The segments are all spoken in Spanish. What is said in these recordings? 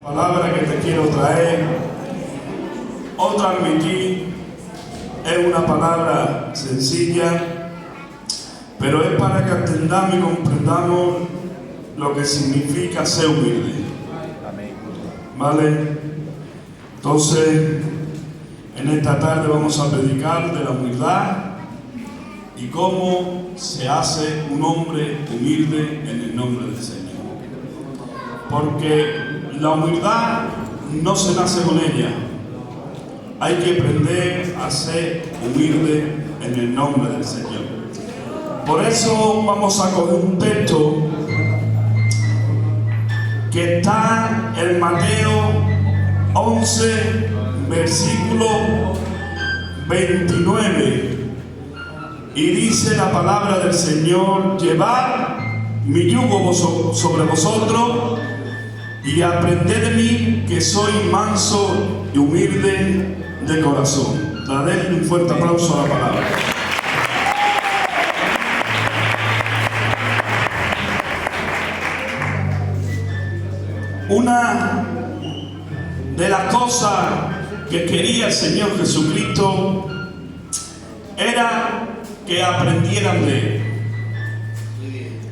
La palabra que te quiero traer o transmitir es una palabra sencilla, pero es para que entendamos y comprendamos lo que significa ser humilde. ¿Vale? Entonces, en esta tarde vamos a predicar de la humildad y cómo se hace un hombre humilde en el nombre del Señor. Porque la humildad no se nace con ella. Hay que aprender a ser humilde en el nombre del Señor. Por eso vamos a coger un texto que está en Mateo 11, versículo 29. Y dice la palabra del Señor: llevad mi yugo sobre vosotros y aprended de mí, que soy manso y humilde de corazón. Dadle un fuerte aplauso a la palabra. Una de las cosas que quería el Señor Jesucristo era que aprendieran de Él,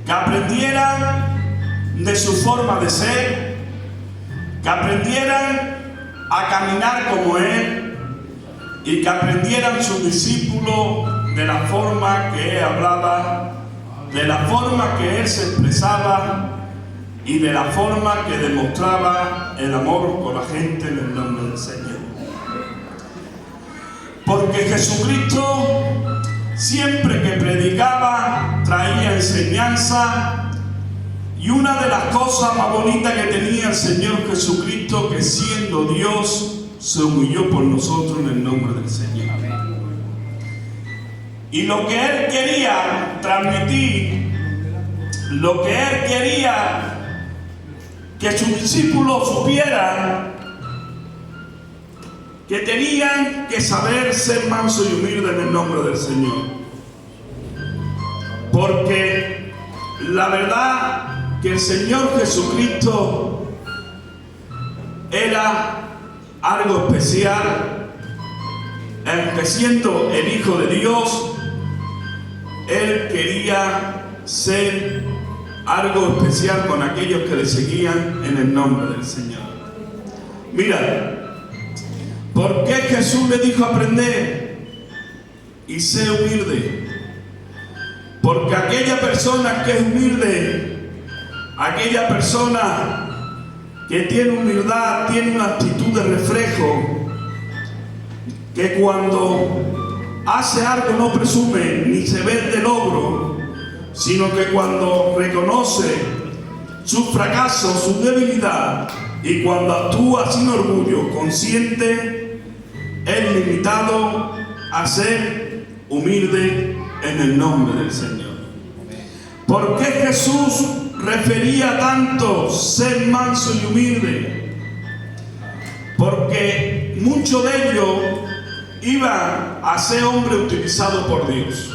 que aprendieran de su forma de ser, que aprendieran a caminar como Él y que aprendieran sus discípulos de la forma que Él hablaba, de la forma que Él se expresaba y de la forma que demostraba el amor con la gente en el nombre del Señor. Porque Jesucristo siempre que predicaba traía enseñanza. Y una de las cosas más bonitas que tenía el Señor Jesucristo, que siendo Dios, se humilló por nosotros en el nombre del Señor. Y lo que Él quería transmitir, lo que Él quería que sus discípulos supieran, que tenían que saber ser mansos y humildes en el nombre del Señor. Porque la verdad que el Señor Jesucristo era algo especial, aunque siendo el Hijo de Dios, Él quería ser algo especial con aquellos que le seguían en el nombre del Señor. Mira, ¿por qué Jesús le dijo aprender y ser humilde? Porque aquella persona que es humilde, aquella persona que tiene humildad, tiene una actitud de reflejo, que cuando hace algo no presume ni se vende logro, sino que cuando reconoce su fracaso, su debilidad, y cuando actúa sin orgullo, consciente, es limitado a ser humilde en el nombre del Señor. ¿Por qué Jesús refería tanto ser manso y humilde? Porque muchos de ellos iban a ser hombres utilizados por Dios.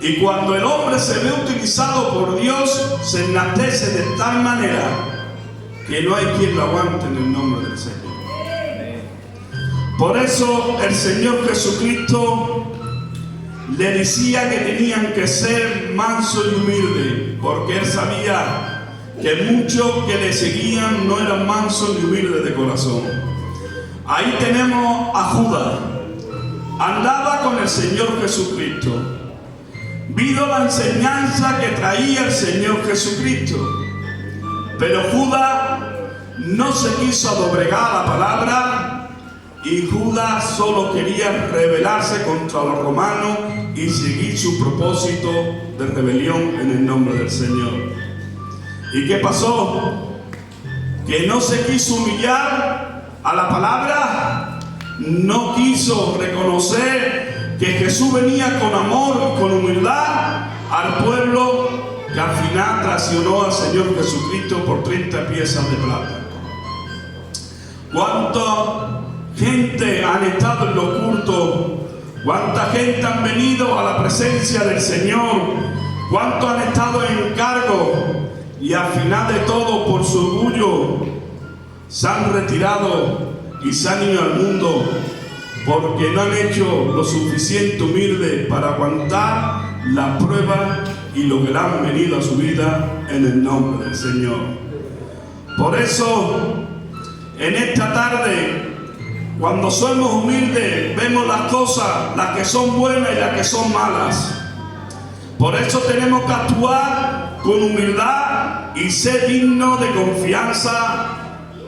Y cuando el hombre se ve utilizado por Dios, se enaltece de tal manera que no hay quien lo aguante en el nombre del Señor. Por eso el Señor Jesucristo le decía que tenían que ser mansos y humildes, porque Él sabía que muchos que le seguían no eran mansos ni humildes de corazón. Ahí tenemos a Judas. Andaba con el Señor Jesucristo. Vino la enseñanza que traía el Señor Jesucristo. Pero Judas no se quiso doblegar a la palabra, y Judas solo quería rebelarse contra los romanos y seguir su propósito de rebelión en el nombre del Señor. ¿Y qué pasó? Que no se quiso humillar a la palabra, no quiso reconocer que Jesús venía con amor y con humildad al pueblo, que al final traicionó al Señor Jesucristo por 30 piezas de plata. ¿Cuánta gente han estado en los cultos? ¿Cuánta gente han venido a la presencia del Señor? ¿Cuántos han estado en cargo y al final de todo, por su orgullo, se han retirado y se han ido al mundo porque no han hecho lo suficiente humilde para aguantar la prueba y lo que le han venido a su vida en el nombre del Señor. Por eso, en esta tarde, cuando somos humildes, vemos las cosas, las que son buenas y las que son malas. Por eso tenemos que actuar con humildad y ser dignos de confianza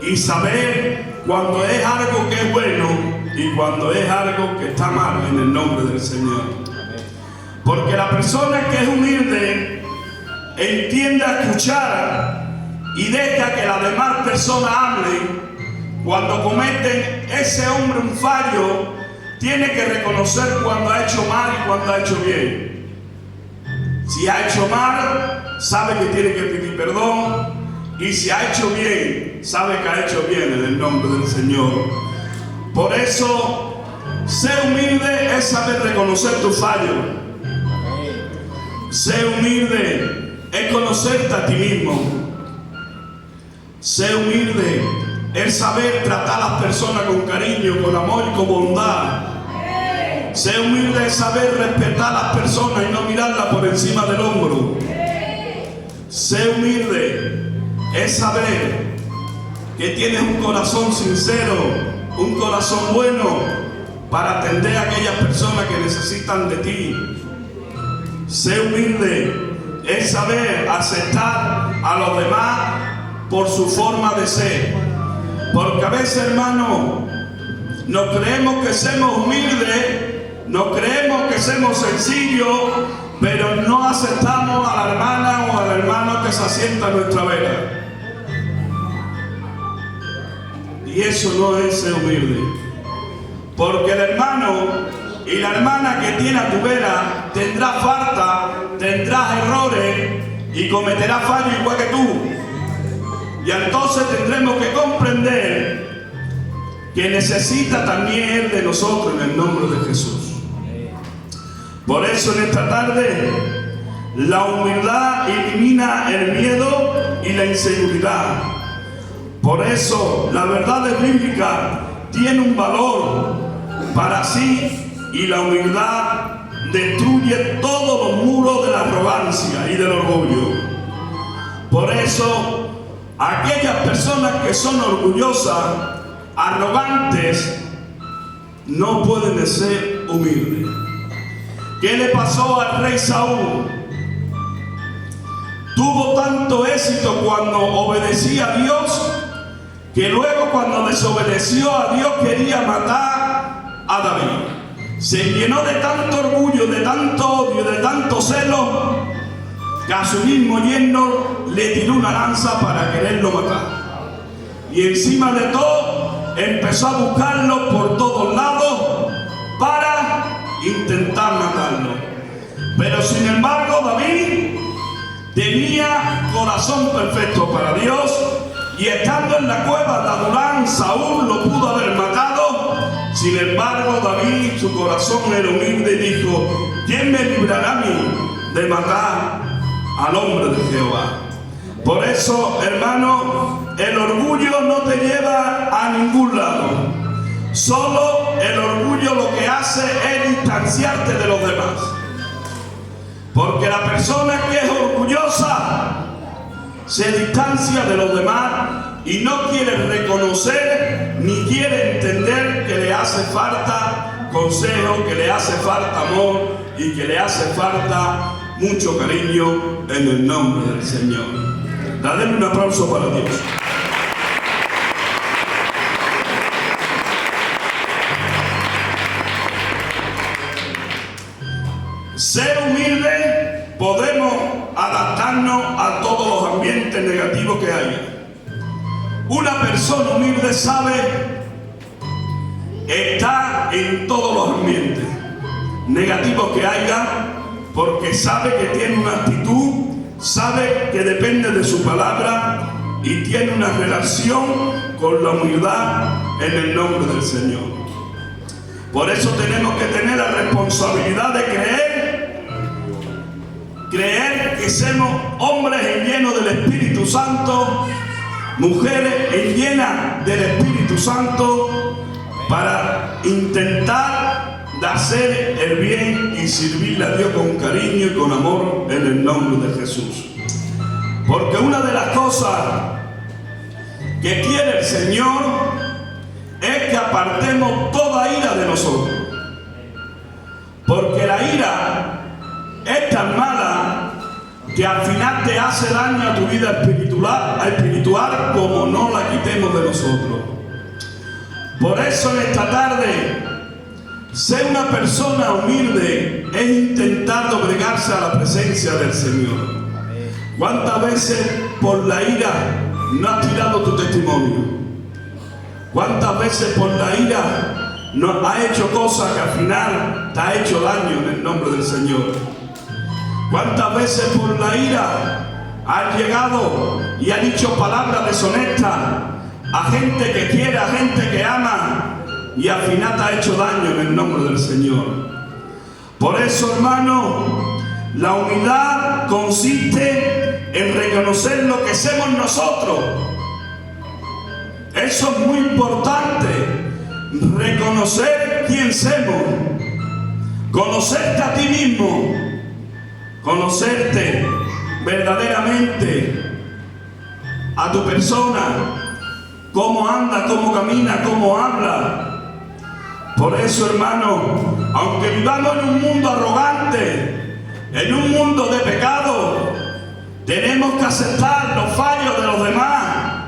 y saber cuando es algo que es bueno y cuando es algo que está mal, en el nombre del Señor. Porque la persona que es humilde entiende a escuchar y deja que las demás personas hablen. Cuando cometen ese hombre un fallo, tiene que reconocer cuando ha hecho mal y cuando ha hecho bien. Si ha hecho mal, sabe que tiene que pedir perdón, y si ha hecho bien, sabe que ha hecho bien en el nombre del Señor. Por eso, ser humilde es saber reconocer tu fallo. Ser humilde es conocerte a ti mismo. Ser humilde es saber tratar a las personas con cariño, con amor y con bondad. Ser humilde es saber respetar a las personas y no mirarlas por encima del hombro. Ser humilde es saber que tienes un corazón sincero, un corazón bueno para atender a aquellas personas que necesitan de ti. Ser humilde es saber aceptar a los demás por su forma de ser. Porque a veces, hermano, nos creemos que somos humildes, nos creemos que somos sencillos, pero no aceptamos a la hermana o al hermano que se asienta a nuestra vera. Y eso no es ser humilde. Porque el hermano y la hermana que tiene a tu vera tendrá falta, tendrá errores y cometerá fallos igual que tú. Y entonces tendremos que comprender que necesita también Él de nosotros en el nombre de Jesús. Por eso en esta tarde, la humildad elimina el miedo y la inseguridad. Por eso la verdad bíblica tiene un valor para sí y la humildad destruye todos los muros de la arrogancia y del orgullo. Por eso, aquellas personas que son orgullosas, arrogantes, no pueden ser humildes. ¿Qué le pasó al rey Saúl? Tuvo tanto éxito cuando obedecía a Dios, que luego cuando desobedeció a Dios quería matar a David. Se llenó de tanto orgullo, de tanto odio, de tanto celo, que a su mismo yerno le tiró una lanza para quererlo matar. Y encima de todo, empezó a buscarlo por todos lados para intentar matarlo. Pero sin embargo, David tenía corazón perfecto para Dios, y estando en la cueva de Adulán, Saúl lo pudo haber matado. Sin embargo, David, su corazón era humilde y dijo: ¿quién me librará a mí de matar al hombre de Jehová? Por eso, hermano, el orgullo no te lleva a ningún lado. Solo el orgullo lo que hace es distanciarte de los demás. Porque la persona que es orgullosa se distancia de los demás y no quiere reconocer ni quiere entender que le hace falta consejo, que le hace falta amor y que le hace falta mucho cariño en el nombre del Señor. Dale un aplauso para Dios. Ser humilde, podemos adaptarnos a todos los ambientes negativos que haya. Una persona humilde sabe estar en todos los ambientes negativos que haya, porque sabe que tiene una actitud, sabe que depende de su palabra y tiene una relación con la humildad en el nombre del Señor. Por eso tenemos que tener la responsabilidad de creer creer que somos hombres llenos del Espíritu Santo, mujeres llenas del Espíritu Santo, para intentar de hacer el bien y servirle a Dios con cariño y con amor en el nombre de Jesús. Porque una de las cosas que quiere el Señor es que apartemos toda ira de nosotros. Porque la ira es tan mala que al final te hace daño a tu vida espiritual como no la quitemos de nosotros. Por eso en esta tarde, ser una persona humilde es intentar doblegarse a la presencia del Señor. ¿Cuántas veces por la ira no has tirado tu testimonio? ¿Cuántas veces por la ira no has hecho cosas que al final te ha hecho daño en el nombre del Señor? ¿Cuántas veces por la ira has llegado y has dicho palabras deshonestas a gente que quiere, a gente que ama, y al final te ha hecho daño en el nombre del Señor? Por eso, hermano, la humildad consiste en reconocer lo que somos nosotros. Eso es muy importante, reconocer quién somos, conocerte a ti mismo, conocerte verdaderamente a tu persona, cómo anda, cómo camina, cómo habla. Por eso, hermano, aunque vivamos en un mundo arrogante, en un mundo de pecado, tenemos que aceptar los fallos de los demás,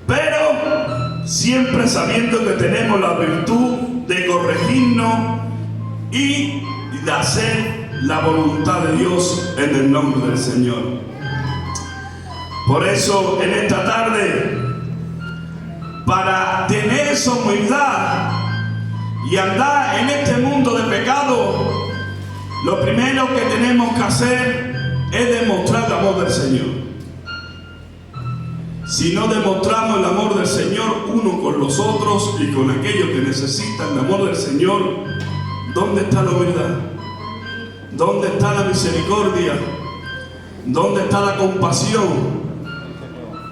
pero siempre sabiendo que tenemos la virtud de corregirnos y de hacer la voluntad de Dios en el nombre del Señor. Por eso, en esta tarde, para tener esa humildad y andar en este mundo de pecado, lo primero que tenemos que hacer es demostrar el amor del Señor. Si no demostramos el amor del Señor uno con los otros y con aquellos que necesitan el amor del Señor, ¿dónde está la humildad? ¿Dónde está la misericordia? ¿Dónde está la compasión?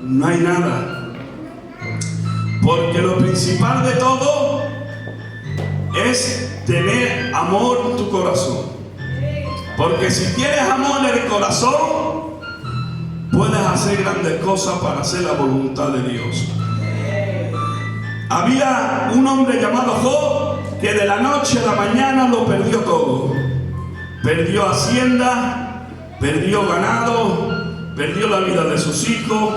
No hay nada. Porque lo principal de todo es tener amor en tu corazón. Porque si tienes amor en el corazón, puedes hacer grandes cosas para hacer la voluntad de Dios. Había un hombre llamado Job que de la noche a la mañana lo perdió todo. Perdió hacienda, perdió ganado, perdió la vida de sus hijos.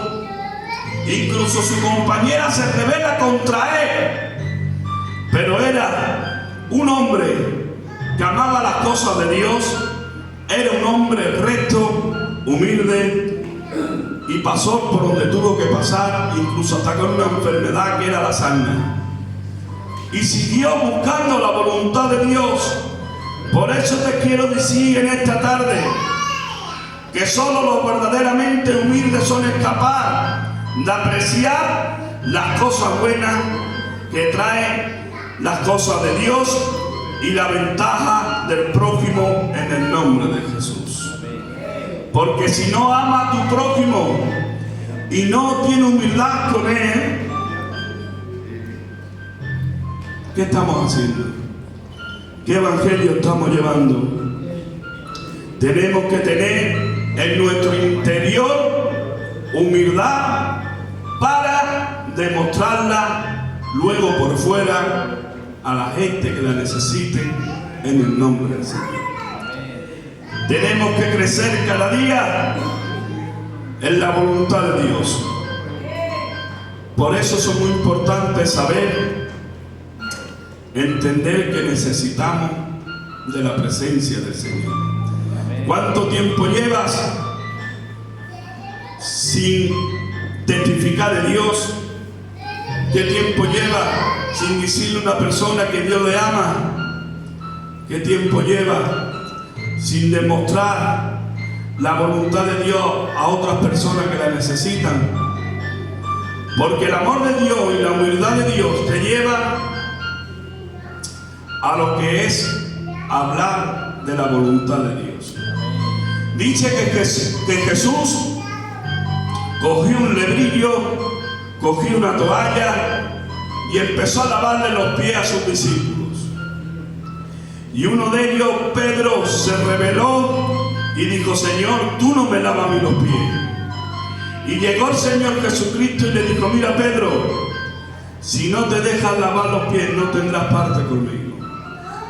Incluso su compañera se rebela contra él. Pero era un hombre que amaba las cosas de Dios. Era un hombre recto, humilde, y pasó por donde tuvo que pasar, incluso hasta con una enfermedad que era la sarna. Y siguió buscando la voluntad de Dios. Por eso te quiero decir en esta tarde que solo los verdaderamente humildes son capaces de apreciar las cosas buenas que traen las cosas de Dios y la ventaja del prójimo en el nombre de Jesús. Porque si no ama a tu prójimo y no tiene humildad con él, ¿qué estamos haciendo? ¿Qué evangelio estamos llevando? Tenemos que tener en nuestro interior humildad para demostrarla luego por fuera a la gente que la necesite en el nombre del Señor. Tenemos que crecer cada día en la voluntad de Dios. Por eso es muy importante saber, entender que necesitamos de la presencia del Señor. ¿Cuánto tiempo llevas sin testificar de Dios? ¿Qué tiempo llevas sin decirle a una persona que Dios le ama? ¿Qué tiempo llevas sin demostrar la voluntad de Dios a otras personas que la necesitan? Porque el amor de Dios y la humildad de Dios te lleva a lo que es hablar de la voluntad de Dios. Dice que Jesús cogió un lebrillo, cogió una toalla y empezó a lavarle los pies a sus discípulos. Y uno de ellos, Pedro, se rebeló y dijo: Señor, tú no me lavas a mí los pies. Y llegó el Señor Jesucristo y le dijo: mira, Pedro, si no te dejas lavar los pies, no tendrás parte conmigo.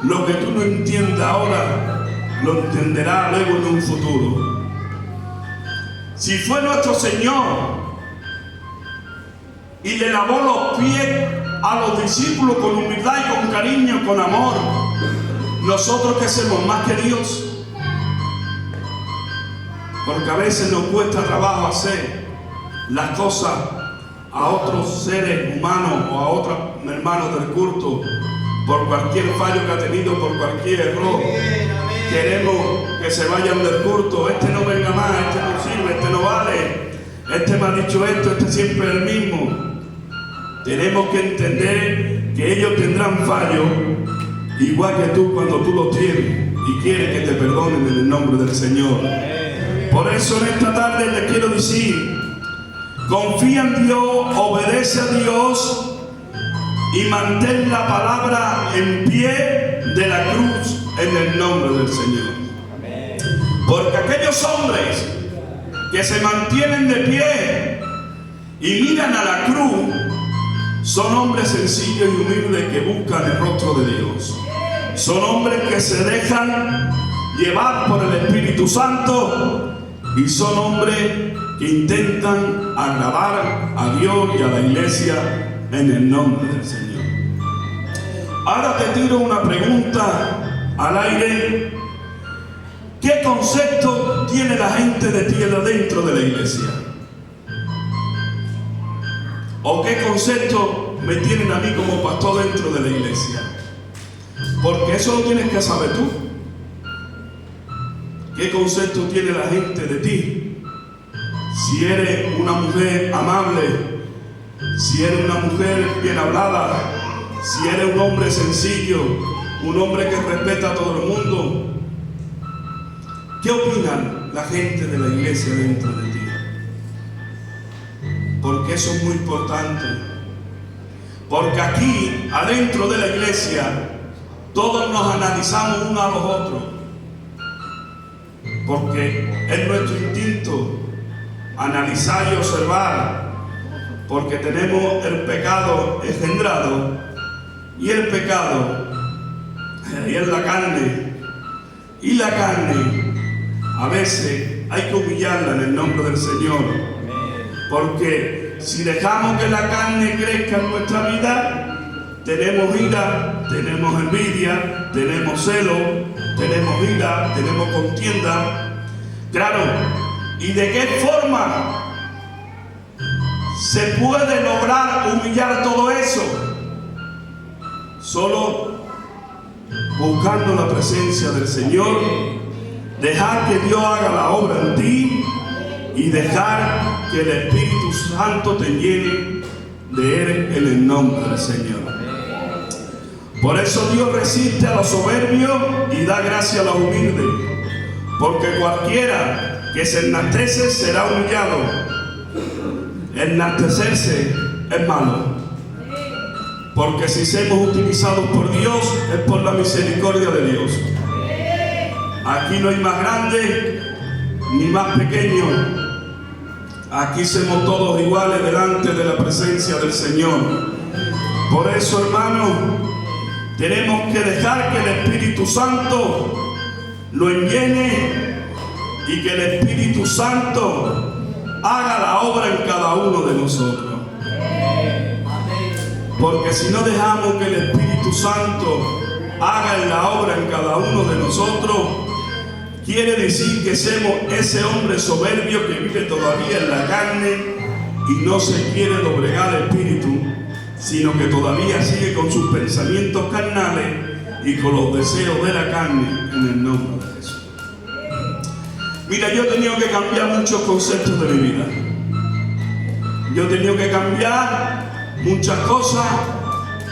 Lo que tú no entiendas ahora, lo entenderás luego en un futuro. Si fue nuestro Señor y le lavó los pies a los discípulos con humildad y con cariño, con amor, nosotros que somos más que Dios, porque a veces nos cuesta trabajo hacer las cosas a otros seres humanos o a otros hermanos del culto por cualquier fallo que ha tenido, por cualquier error. Queremos que se vayan del culto. Este no venga más, este no sirve, este no vale, este me ha dicho esto, este siempre es el mismo. Tenemos que entender que ellos tendrán fallos igual que tú cuando tú los tienes y quieres que te perdonen en el nombre del Señor. Por eso en esta tarde te quiero decir: confía en Dios, obedece a Dios y mantén la palabra en pie de la cruz en el nombre del Señor. Porque aquellos hombres que se mantienen de pie y miran a la cruz son hombres sencillos y humildes que buscan el rostro de Dios. Son hombres que se dejan llevar por el Espíritu Santo y son hombres que intentan agradar a Dios y a la iglesia en el nombre del Señor. Ahora te tiro una pregunta al aire. ¿Qué concepto tiene la gente de ti dentro de la iglesia? ¿O qué concepto me tienen a mí como pastor dentro de la iglesia? Porque eso lo tienes que saber tú. ¿Qué concepto tiene la gente de ti? Si eres una mujer amable, si eres una mujer bien hablada, si eres un hombre sencillo, un hombre que respeta a todo el mundo. ¿Qué opinan la gente de la iglesia dentro de ti? Porque eso es muy importante. Porque aquí, adentro de la iglesia, todos nos analizamos unos a los otros. Porque es nuestro instinto analizar y observar. Porque tenemos el pecado engendrado. Y el pecado es la carne. Y la carne, a veces hay que humillarla en el nombre del Señor. Porque si dejamos que la carne crezca en nuestra vida, tenemos ira, tenemos envidia, tenemos celo, tenemos ira, tenemos contienda. Claro, ¿y de qué forma se puede lograr humillar todo eso? Solo buscando la presencia del Señor, dejar que Dios haga la obra en ti y dejar que el Espíritu Santo te llene de Él en el nombre del Señor. Por eso Dios resiste a los soberbios y da gracia a los humildes, porque cualquiera que se enaltece será humillado. Enaltecerse es malo, porque si somos utilizados por Dios es por la misericordia de Dios. Aquí no hay más grande ni más pequeño. Aquí somos todos iguales delante de la presencia del Señor. Por eso, hermanos, tenemos que dejar que el Espíritu Santo lo llene y que el Espíritu Santo haga la obra en cada uno de nosotros. Porque si no dejamos que el Espíritu Santo haga la obra en cada uno de nosotros, quiere decir que somos ese hombre soberbio que vive todavía en la carne y no se quiere doblegar el espíritu, sino que todavía sigue con sus pensamientos carnales y con los deseos de la carne en el nombre de Jesús. Mira, yo he tenido que cambiar muchos conceptos de mi vida. Yo he tenido que cambiar muchas cosas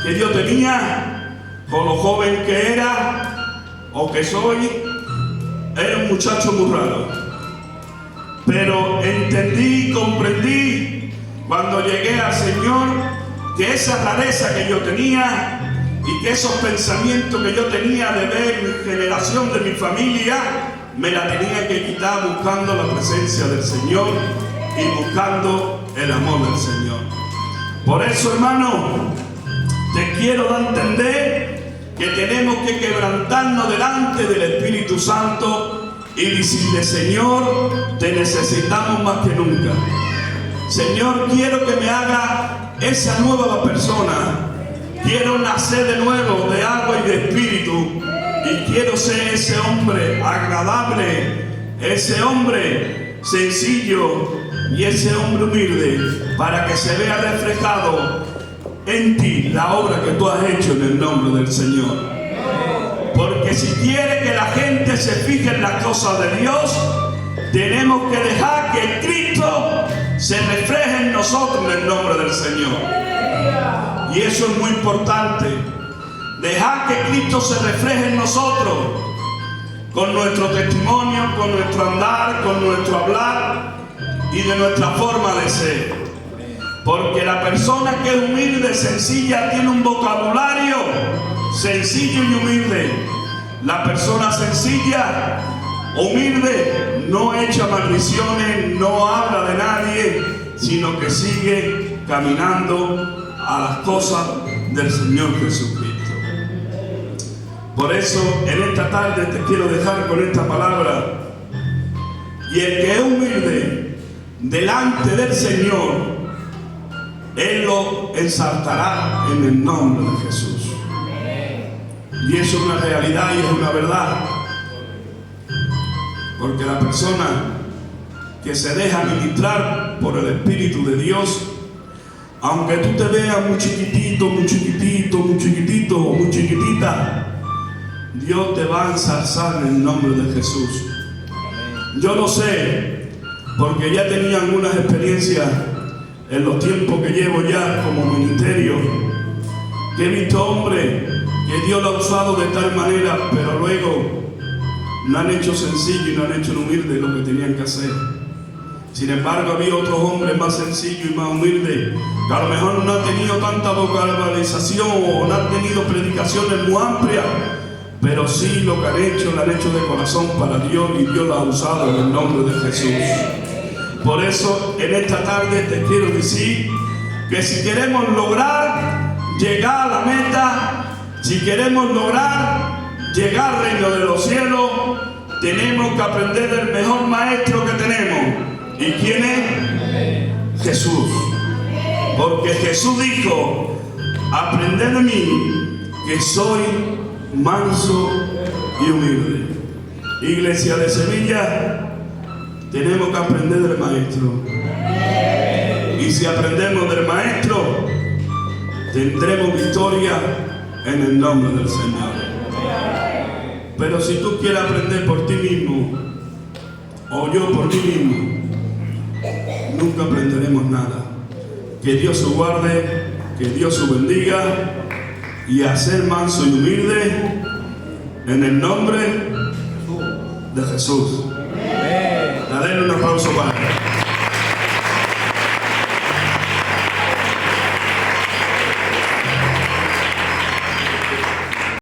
que yo tenía con lo joven que era o que soy. Era un muchacho muy raro. Pero entendí y comprendí cuando llegué al Señor que esa rareza que yo tenía y que esos pensamientos que yo tenía de ver mi generación, de mi familia, me la tenía que quitar buscando la presencia del Señor y buscando el amor del Señor. Por eso, hermano, te quiero dar a entender que tenemos que quebrantarnos delante del Espíritu Santo y decirle: Señor, te necesitamos más que nunca. Señor, quiero que me haga esa nueva persona. Quiero nacer de nuevo de agua y de espíritu. Y quiero ser ese hombre agradable, ese hombre sencillo y ese hombre humilde, para que se vea reflejado en ti la obra que tú has hecho en el nombre del Señor. Porque si quiere que la gente se fije en las cosas de Dios, tenemos que dejar que Cristo se refleje en nosotros en el nombre del Señor. Y eso es muy importante. Dejar que Cristo se refleje en nosotros, con nuestro testimonio, con nuestro andar, con nuestro hablar y de nuestra forma de ser. Porque la persona que es humilde, sencilla, tiene un vocabulario sencillo y humilde. La persona sencilla, humilde, no echa maldiciones, no habla de nadie, sino que sigue caminando a las cosas del Señor Jesucristo. Por eso, en esta tarde te quiero dejar con esta palabra. Y el que es humilde delante del Señor, Él lo exaltará en el nombre de Jesús. Y eso es una realidad y es una verdad. Porque la persona que se deja ministrar por el Espíritu de Dios, aunque tú te veas muy chiquitito, muy chiquitito, muy chiquitito o muy chiquitita, Dios te va a ensalzar en el nombre de Jesús. Yo lo sé, porque ya tenía algunas experiencias en los tiempos que llevo ya como ministerio, que he visto hombres que Dios lo ha usado de tal manera, pero luego no han hecho sencillo y no han hecho humilde lo que tenían que hacer. Sin embargo, había otros hombres más sencillos y más humildes, que a lo mejor no han tenido tanta vocalización o no han tenido predicaciones muy amplias, pero sí lo que han hecho, lo han hecho de corazón para Dios, y Dios lo ha usado en el nombre de Jesús. Por eso, en esta tarde te quiero decir que si queremos lograr llegar a la meta, si queremos lograr llegar al reino de los cielos, tenemos que aprender del mejor maestro que tenemos. ¿Y quién es? Jesús. Porque Jesús dijo: aprended de mí, que soy manso y humilde. Iglesia de Sevilla, tenemos que aprender del maestro. Y si aprendemos del maestro, tendremos victoria en el nombre del Señor. Pero si tú quieres aprender por ti mismo, o yo por mí mismo, nunca aprenderemos nada. Que Dios os guarde, que Dios os bendiga, y a ser manso y humilde en el nombre de Jesús. Dale un aplauso para él.